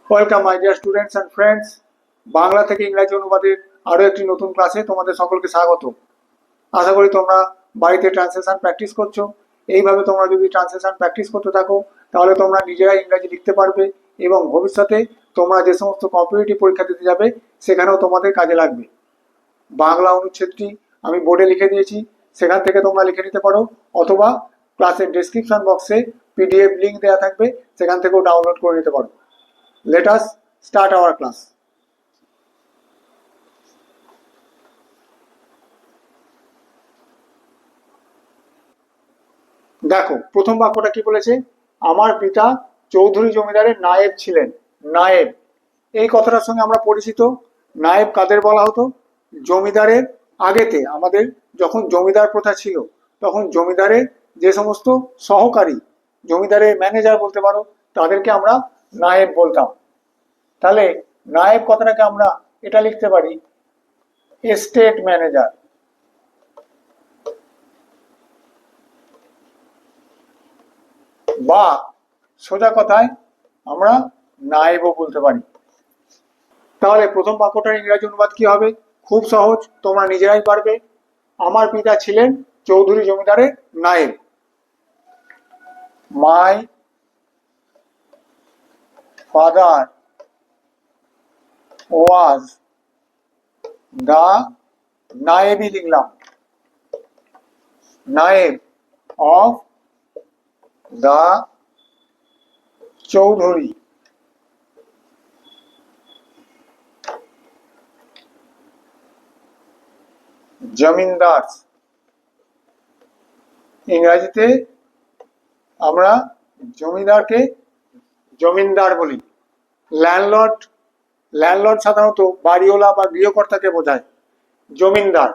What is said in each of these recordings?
Welcome my dear students and friends. Bangla থেকে ইংরাজি অনুবাদের আরও একটি নতুন ক্লাসে তোমাদের সকলকে স্বাগত। আশা করি তোমরা বাড়িতে ট্রান্সলেশন প্র্যাকটিস করছো। এইভাবে তোমরা যদি ট্রান্সলেশন প্র্যাকটিস করতে থাকো তাহলে তোমরা নিজেরাই ইংরাজি লিখতে পারবে এবং ভবিষ্যতে তোমরা যে সমস্ত কম্পিটিটিভ পরীক্ষা দিতে যাবে সেখানেও তোমাদের কাজে লাগবে। বাংলা অনুচ্ছেদটি আমি বোর্ডে লিখে দিয়েছি, সেখান থেকে তোমরা লিখে নিতে পারো, অথবা ক্লাসের ডেসক্রিপশন বক্সে পিডিএফ লিঙ্ক দেওয়া থাকবে, সেখান থেকেও ডাউনলোড করে নিতে পারো। Let us start our class. দেখো প্রথম বাক্যটা কি বলেছে, আমার পিতা চৌধুরী জমিদারের নায়েব ছিলেন। নায়েব এই কথাটার সঙ্গে আমরা পরিচিত। নায়েব কাদের বলা হতো? জমিদারের আগেতে আমাদের যখন জমিদার প্রথা ছিল তখন জমিদারের যে সমস্ত সহকারী, জমিদারের ম্যানেজার বলতে পারো, তাদেরকে আমরা নায়েব বলতাম। তাহলে নায়েব কথাটাকে আমরা এটা লিখতে পারি এস্টেট ম্যানেজার, বা সোজা কথায় আমরা নায়েবও বলতে পারি। তাহলে প্রথম বাক্যটার ইংরাজি অনুবাদ কি হবে? খুব সহজ, তোমরা নিজেরাই পারবে। আমার পিতা ছিলেন চৌধুরী জমিদারের নায়েব। মাই ফাদার ওয়াজ দা, নায়েবই লিখলাম, নায়েব অফ দা চৌধুরী জমিনদার। ইংরাজিতে আমরা জমিদারকে জমিনদার বলি। ল্যান্ডলর্ড, ল্যান্ডলর্ড সাধারণত বাড়িওয়ালা বা গৃহকর্তাকে বোঝায়। জমিনদার,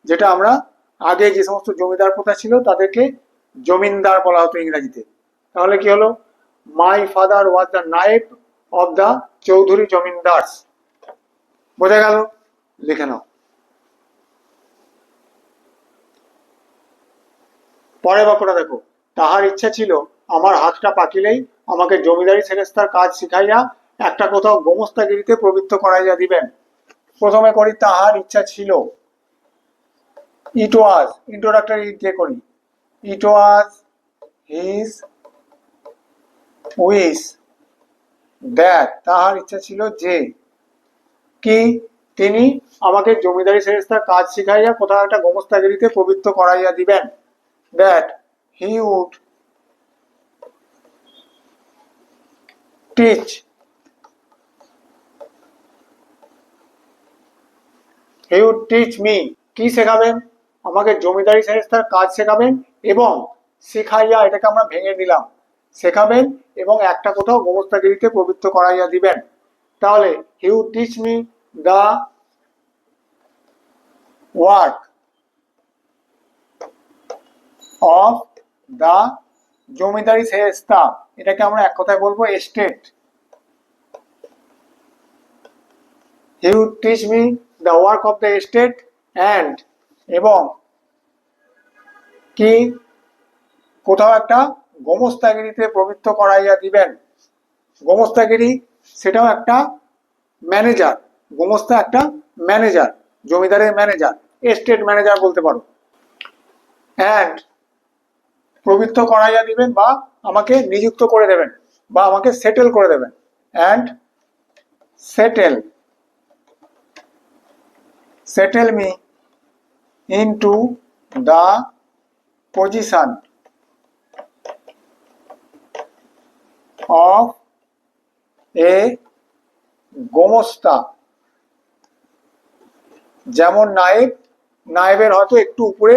যেটা আমরা আগে যে সমস্ত জমিদার প্রথা ছিল তাদেরকে জমিনদার বলা হতো ইংরাজিতে। তাহলে কি হলো? মাই ফাদার ওয়াজ দ্য নায়েব অফ দ্য চৌধুরী জমিনদার্স। বোঝা গেল? লিখে নাও। পরের বাক্যটা দেখো, তাহার ইচ্ছা ছিল আমার হাতটা পাকিলেই আমাকে জমিদারি সেরেস্তার কাজ শিখাইয়া একটা কোথাও গোমস্তাগিরিতে প্রবৃত্ত করাইয়া দিবেন। প্রথমে করি তাহার ইচ্ছা ছিল, ইট ওয়াজ, ইন্ট্রোডাক্টরি দিয়ে করি। ইট ওয়াজ হিজ উইশ দ্যাট, তাহার ইচ্ছা ছিল যে, কি, তিনি আমাকে জমিদারি সেরেস্তার কাজ শিখাইয়া কোথাও একটা গোমস্তাগিরিতে প্রবৃত্ত করাইয়া দিবেন। That he would teach me, কি শেখাবেন? আমাকে জমিদারি সেরেস্তার কাজ শেখাবেন এবং শেখাইয়া, এটাকে আমরা ভেঙে দিলাম, শেখাবেন এবং একটা কোথাও গোমস্তাগিরিতে প্রবৃত্ত করাইয়া দিবেন। তাহলে he would teach me the work of the জমিদারি সেরেস্তা, এটাকে আমরা এক কথায় বলবো estate. he would teach me the work of the estate and, এবং কি, কোথাও একটা গোমস্তাগিরিতে প্রবৃত্ত করাইয়া দিবেন। গোমস্তাগিরি সেটাও একটা ম্যানেজার, গোমস্তা একটা ম্যানেজার, জমিদারের ম্যানেজার, এস্টেট ম্যানেজার বলতে পারো। অ্যান্ড প্রবৃত্ত করাইয়া দিবেন বা আমাকে নিযুক্ত করে দেবেন বা আমাকে সেটেল করে দেবেন। And settle me into the position of a gomasta. যেমন নায়েব, নায়েবের হয়তো একটু উপরে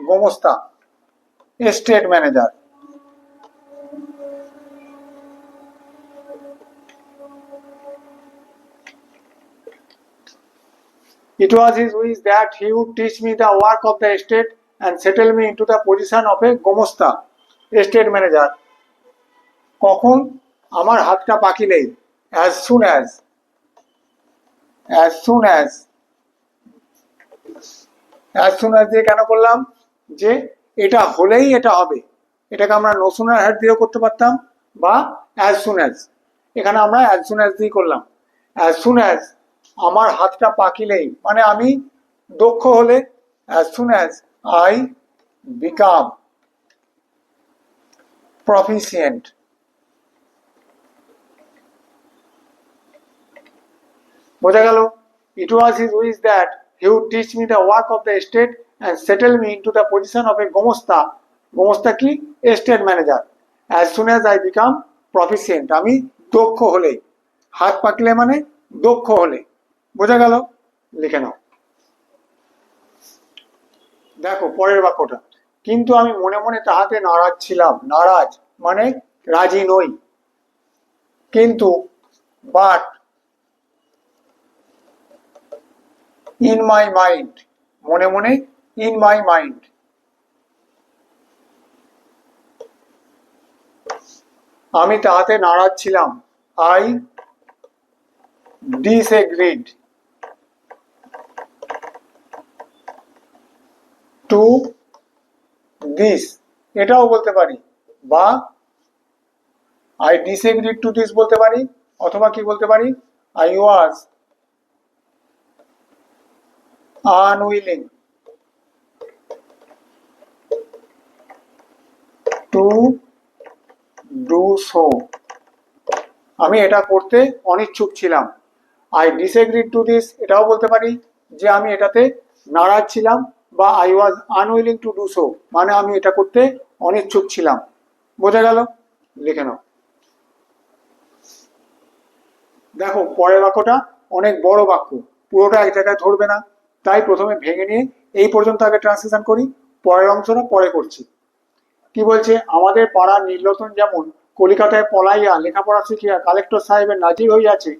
গোমস্তা, estate manager. It was his wish that he would teach me the work of the estate and settle me into the position of a Gomasta, estate manager. কখন? আমার হাতটা পাকিলেই, as soon as দিয়ে কেন করলাম? যে এটা হলেই এটা হবে, এটাকে আমরা নো সুনার হ্যাড দিয়েও করতে পারতাম বা as soon as, এখানে আমরা অ্যাজ সুন অ্যাজ দিয়ে করলাম। অ্যাজ সুন অ্যাজ আমার হাতটা পাকিলেই মানে আমি দক্ষ হলে, as soon as I become proficient. বোঝা গেল? It was his wish that he would teach me the work of the state and settle me into the position of a gomasta. গোমস্তা কি? State manager. As soon as I become proficient, আমি দক্ষ হলে, হাত পাকলে মানে দক্ষ হলে। বোঝা গেল? লিখে নাও। দেখো পরের বাক্যটা, কিন্তু আমি মনে মনে তাহাতে নারাজ ছিলাম। নারাজ মানে রাজি নই। কিন্তু বাট ইন মাই মাইন্ড, মনে মনে ইন মাই মাইন্ড। আমি তাহাতে নারাজ ছিলাম। আই disagreed টু দিস, এটাও বলতে পারি, বা আই disagreed টু দিস বলতে পারি, অথবা কি বলতে পারি, I was unwilling to do so, আমি এটা করতে অনিচ্ছুক ছিলাম। আই ডিসএগ্রিড টু দিস এটাও বলতে পারি যে আমি এটাতে নারাজ ছিলাম, বা I was unwilling to do so মানে আমি এটা করতে অনিচ্ছুক ছিলাম। বোঝা গেল? লিখে নাও। দেখো পরের বাক্যটা অনেক বড় বাক্য, পুরোটা এক জায়গায় ধরবে না, তাই প্রথমে ভেঙে নিয়ে এই পর্যন্ত আগে ট্রান্সলেশন করি, পরের অংশটা পরে করছি। কি বলছে? আমাদের পাড়ার নীলরতন যেমন কলিকাতায় পলাইয়া লেখাপড়া শিখিয়া কালেক্টর সাহেবের নাজির হইয়াছে,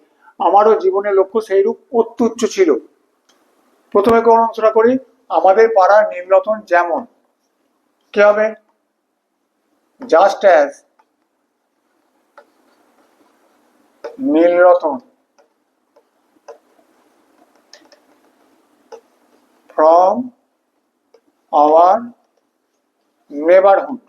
আমারও জীবনের লক্ষ্য সেইরূপ অত্যুচ্চ ছিল। প্রথমে কোন অংশটা করি? আমাদের পাড়ার নীলরতন যেমন, কি হবে? Just as Nilratan from our neighborhood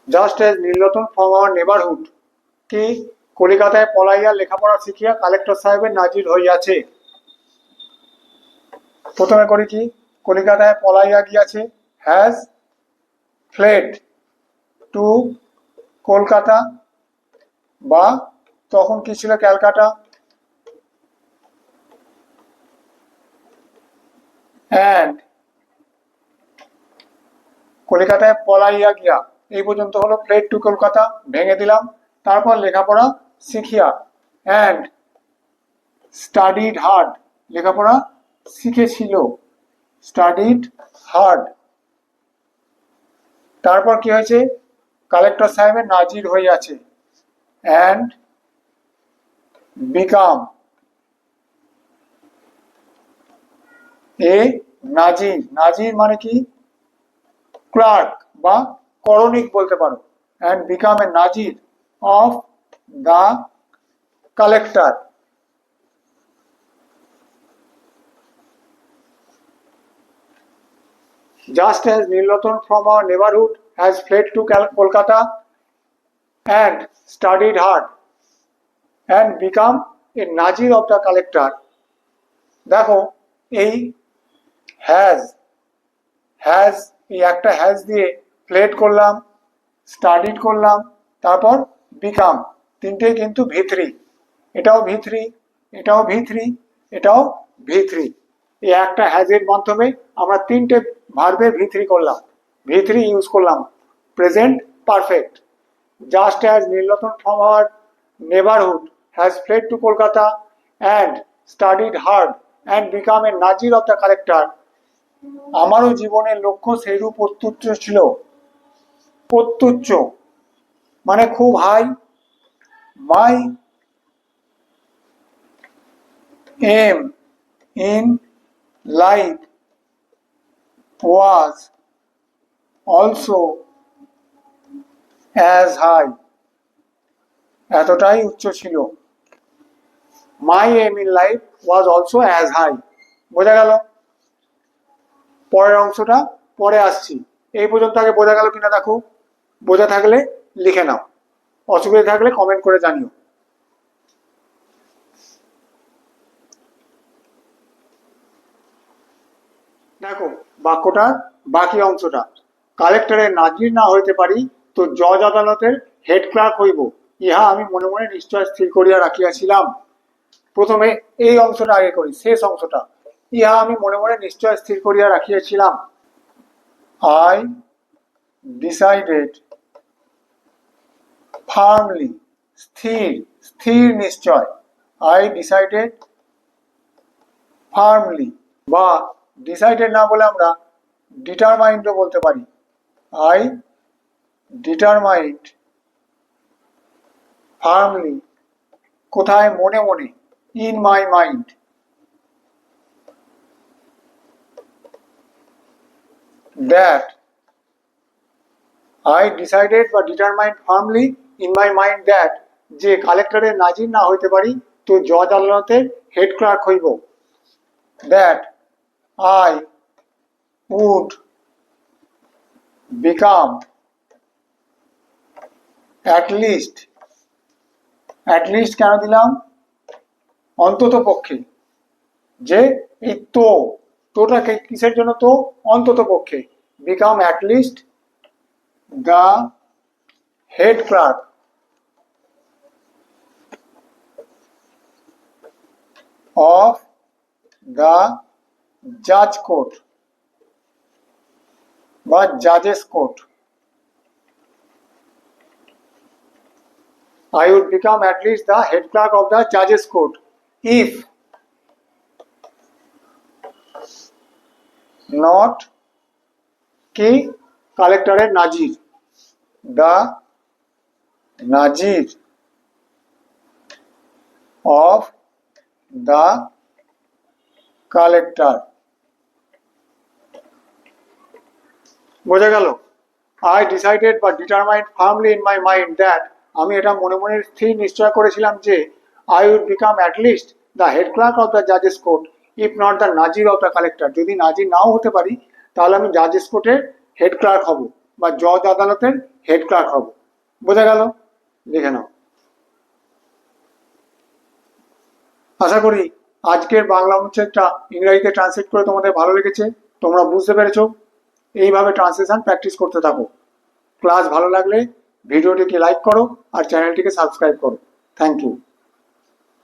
just as Nilratan from our neighborhood কি কলিকাতায় পলাইয়া লেখাপড়া শিখিয়া কালেক্টর সাহেবের নাজির হইয়াছে। প্রথমে করি কি? কলিকাতায় পলাইয়া গিয়াছে, হ্যাজ ফ্লেড টু কলকাতা, বা তখন কি ছিল? ক্যালকাটা। অ্যান্ড কলিকাতায় পলাইয়া গিয়া, এই পর্যন্ত হলো ফ্লেড টু কলকাতা, ভেঙে দিলাম। তারপর লেখাপড়া শিখিয়া, অ্যান্ড স্টাডিড হার্ড, লেখাপড়া শিখেছিল, স্টাডিড হার্ড। তারপর কি হয়েছে? কালেক্টর সাহেবের নাজির হইয়াছে, অ্যান্ড বিকাম এ নাজির। নাজির মানে কি? ক্লার্ক বা করণিক বলতে পারো। And become a nazir of the collector. Just as Nilratan from our neighborhood has fled to Kolkata and studied hard and become a Nazir of the collector. দেখো এই হ্যাজ, এই একটা হ্যাজ দিয়ে ফ্লেড করলাম, স্টাডিড করলাম, তারপর বিকাম, তিনটেই কিন্তু ভি3। এটাও ভি3, এটাও ভি3, এটাও ভি3। এই একটা হ্যাজের মাধ্যমে আমরা তিনটে ভার্বের ভি3 করলাম, ভি3 ইউজ করলাম, present perfect. Just as Nilratan from our neighbourhood has fled to Kolkata and studied hard and become a nazir of the collector, আমারও জীবনের লক্ষ্য সেইরূপ অত্যুচ্চ ছিল। অত্যুচ্চ মানে খুব high. My aim in life was also as high, এতটাই উচ্চ ছিল। My aim in life was also as high, বোঝা গেল? পরের অংশটা পরে আসছি। এই পর্যন্ত আগে বোঝা গেল কিনা দেখো, বোঝা থাকলে লিখে নাও, অসুবিধা থাকলে কমেন্ট করে জানিও। দেখো বাক্যটার বাকি অংশটা, কালেক্টরের নাজির না হইতে পারি তো জজ আদালতের হেড ক্লার্ক হইব, ইহা আমি মনে মনে নিশ্চয় স্থির করিয়া রাখিয়াছিলাম। প্রথমে এই অংশটা আগে করি, শেষ অংশটা, ইহা আমি মনে মনে নিশ্চয় স্থির করিয়া রাখিয়াছিলাম। আই ডিসাইডেড ফার্মলি, স্থির, স্থির নিশ্চয়, আই ডিসাইডেড ফার্মলি, বা ডিসাইডেড না বলে আমরা ডিটারমাইন্ডও বলতে পারি, আই ডিটারমাইন্ড ফার্মলি, কোথায়, মনে মনে, in my mind, that I decided বা determined firmly in my mind that, যে কালেক্টরের নাজির না হইতে পারি তো জজ আদালতের হেড ক্লার্ক হইব, that I would become at least, at least কেন দিলাম, অন্তত পক্ষে, যে এই তোটা কিসের জন্য, তো অন্তত পক্ষে, become at least the head clerk of the judge court বা judges court, I would become at least the head clerk of the judges court if not কি কালেক্টরের নাজির, the Nazir of the collector, বোঝা গেল? I decided বা determined firmly in my mind that, আমি এটা মনে মনে স্থির নিশ্চয় করেছিলাম যে I would become at least the head clerk of the judges court if not the nazir of the collector, যদি নাজির নাও হতে পারি তাহলে আমি জাজেস কোর্টের হেড ক্লার্ক হব বা জজ আদালতের হেড ক্লার্ক হব। বোঝা গেল? লিখে নাও। আশা করি আজকের বাংলা অনুচ্ছেদটা ইংরেজিতে ট্রান্সলেট করে তোমাদের ভালো লেগেছে, তোমরা বুঝতে পেরেছো। এইভাবে ট্রান্সলেশন প্র্যাকটিস করতে থাকো। ক্লাস ভালো লাগলে ভিডিওটিকে লাইক করো আর চ্যানেলটিকে সাবস্ক্রাইব করো। Thank you.